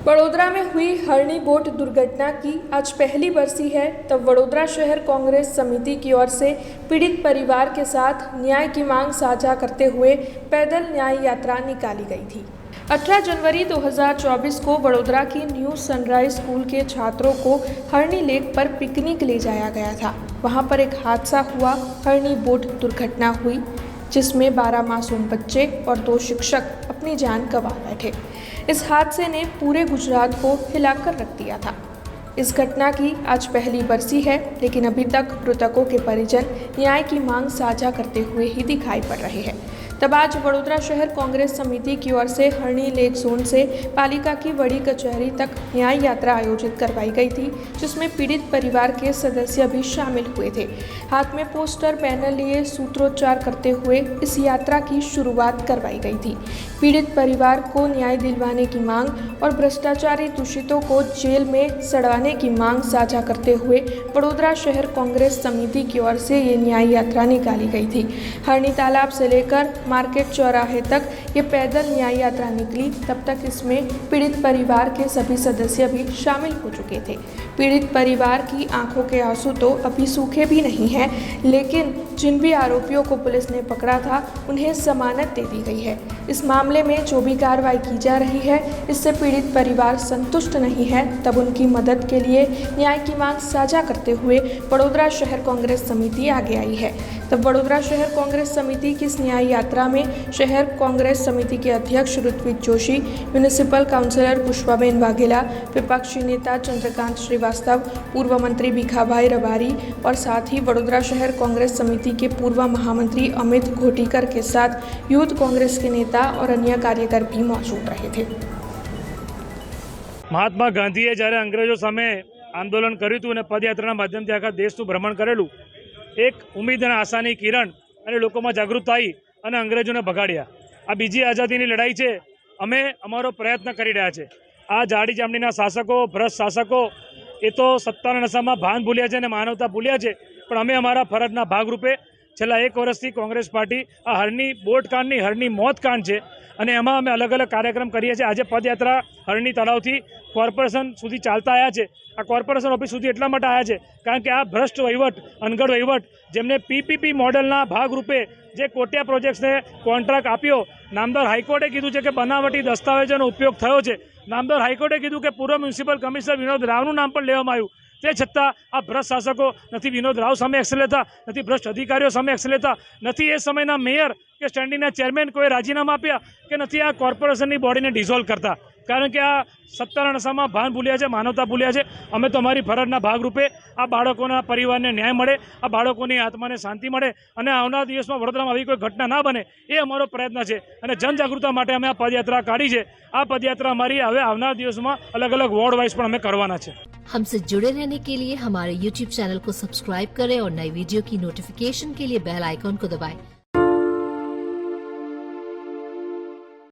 वडोदरा में हुई हरणी बोट दुर्घटना की आज पहली बरसी है। तब वडोदरा शहर कांग्रेस समिति की ओर से पीड़ित परिवार के साथ न्याय की मांग साझा करते हुए पैदल न्याय यात्रा निकाली गई थी। 18 जनवरी 2024 को वडोदरा की न्यू सनराइज स्कूल के छात्रों को हरणी लेक पर पिकनिक ले जाया गया था। वहां पर एक हादसा हुआ, हरणी बोट दुर्घटना हुई, जिसमें 12 मासूम बच्चे और 2 शिक्षक अपनी जान गंवा बैठे। इस हादसे ने पूरे गुजरात को हिलाकर रख दिया था। इस घटना की आज पहली बरसी है, लेकिन अभी तक मृतकों के परिजन न्याय की मांग साझा करते हुए ही दिखाई पड़ रहे हैं। तब आज वडोदरा शहर कांग्रेस समिति की ओर से हरणी लेक जोन से पालिका की बड़ी कचहरी तक न्याय यात्रा आयोजित करवाई गई थी, जिसमें पीड़ित परिवार के सदस्य भी शामिल हुए थे। हाथ में पोस्टर बैनर लिए सूत्रोच्चार करते हुए इस यात्रा की शुरुआत करवाई गई थी। पीड़ित परिवार को न्याय दिलवाने की मांग और भ्रष्टाचारी दूषितों को जेल में सड़वाने की मांग साझा करते हुए वडोदरा शहर कांग्रेस समिति की ओर से ये न्याय यात्रा निकाली गई थी। हरणी तालाब से लेकर मार्केट चौराहे तक ये पैदल न्याय यात्रा निकली। तब तक इसमें पीड़ित परिवार के सभी सदस्य भी शामिल हो चुके थे। पीड़ित परिवार की आंखों के आंसू तो अभी सूखे भी नहीं हैं, लेकिन जिन भी आरोपियों को पुलिस ने पकड़ा था उन्हें जमानत दे दी गई है। इस मामले में जो भी कार्रवाई की जा रही है, इससे पीड़ित परिवार संतुष्ट नहीं है। तब उनकी मदद के लिए न्याय की मांग साझा करते हुए वडोदरा शहर कांग्रेस समिति आगे आई है। तब वडोदरा शहर कांग्रेस समिति की इस न्याय यात्रा में शहर कांग्रेस समिति के अध्यक्ष ऋत्विक जोशी, म्यूनिसिपल काउंसिलर पुष्पाबेन वाघेला, विपक्षी नेता चंद्रकांत श्रीवास्तव, पूर्व मंत्री भिखाभाई रबारी और साथ ही वडोदरा शहर कांग्रेस समिति के पूर्व महामंत्री अमित घोटीकर के साथ यूथ कांग्रेस के नेता और अन्य कार्यकर भी मौजूद रहे थे। મહાત્મા ગાંધીએ જ્યારે અંગ્રેજો સામે આંદોલન કર્યું હતું અને પદયાત્રાના માધ્યમથી આખા દેશનું ભ્રમણ કરેલું, એક ઉમ્મીદ અને આશાની કિરણ અને લોકોમાં જાગૃતતા આવી અને અંગ્રેજોને ભગાડ્યા। આ બીજી આઝાદીની લડાઈ છે। અમે અમારો પ્રયત્ન કરી રહ્યા છે। આ જાડી ચામડીના શાસકો, ભ્રષ્ટ શાસકો એ તો સત્તાના નશામાં ભાન ભૂલ્યા છે અને માનવતા ભૂલ્યા છે, પણ અમે અમારા ફરજના ભાગરૂપે છેલ્લા 1 વર્ષથી કોંગ્રેસ પાર્ટી આ હરણી બોટ કાંડની હરણી મોત કાંડ છે અને એમાં અમે અલગ અલગ કાર્યક્રમ કરીએ છીએ। આજે પદયાત્રા હરણી તળાવથી કોર્પોરેશન સુધી ચાલતા આવ્યા છે। આ કોર્પોરેશન ઓફિસ સુધી એટલા માટે આવ્યા છે કારણ કે આ ભ્રષ્ટ વહીવટ, અનગઢ વહીવટ, જેમને પીપીપી મોડલના ભાગરૂપે જે કોટિયા પ્રોજેક્ટ્સને કોન્ટ્રાક્ટ આપ્યો, નામદાર હાઈકોર્ટે કીધું છે કે બનાવટી દસ્તાવેજોનો ઉપયોગ થયો છે। નામદાર હાઈકોર્ટે કીધું કે પૂર્વ મ્યુનિસિપલ કમિશનર વિનોદ રાવનું નામ પણ લેવામાં આવ્યું। તે છતાં આ ભ્રષ્ટ શાસકો નથી વિનોદ રાવ સામે એક્શન લેતા, નથી ભ્રષ્ટ અધિકારીઓ સામે એક્શન લેતા, નથી એ સમયના મેયર કે સ્ટેન્ડિંગના ચેરમેન કોઈ રાજીનામા આપ્યા કે નથી આ કોર્પોરેશનની બોડીને ડિઝોલ્વ કરતા, કારણ કે આ સત્તાના નશામાં ભાન ભૂલ્યા છે, માનવતા ભૂલ્યા છે। અમે તો અમારી ફરજના ભાગરૂપે આ બાળકોના પરિવારને ન્યાય મળે, આ બાળકોની આત્માને શાંતિ મળે અને આવનારા દિવસમાં વડોદરામાં આવી કોઈ ઘટના ના બને એ અમારો પ્રયત્ન છે અને જનજાગૃતતા માટે અમે આ પદયાત્રા કાઢી છે। આ પદયાત્રા અમારી હવે આવનારા દિવસમાં अलग अलग वॉर्ड वाइज पर हमें करवाना है। हमसे जुड़े रहने के लिए हमारे YouTube चैनल को सब्सक्राइब करें और नई वीडियो की नोटिफिकेशन के लिए बेल आइकॉन को दबाएं।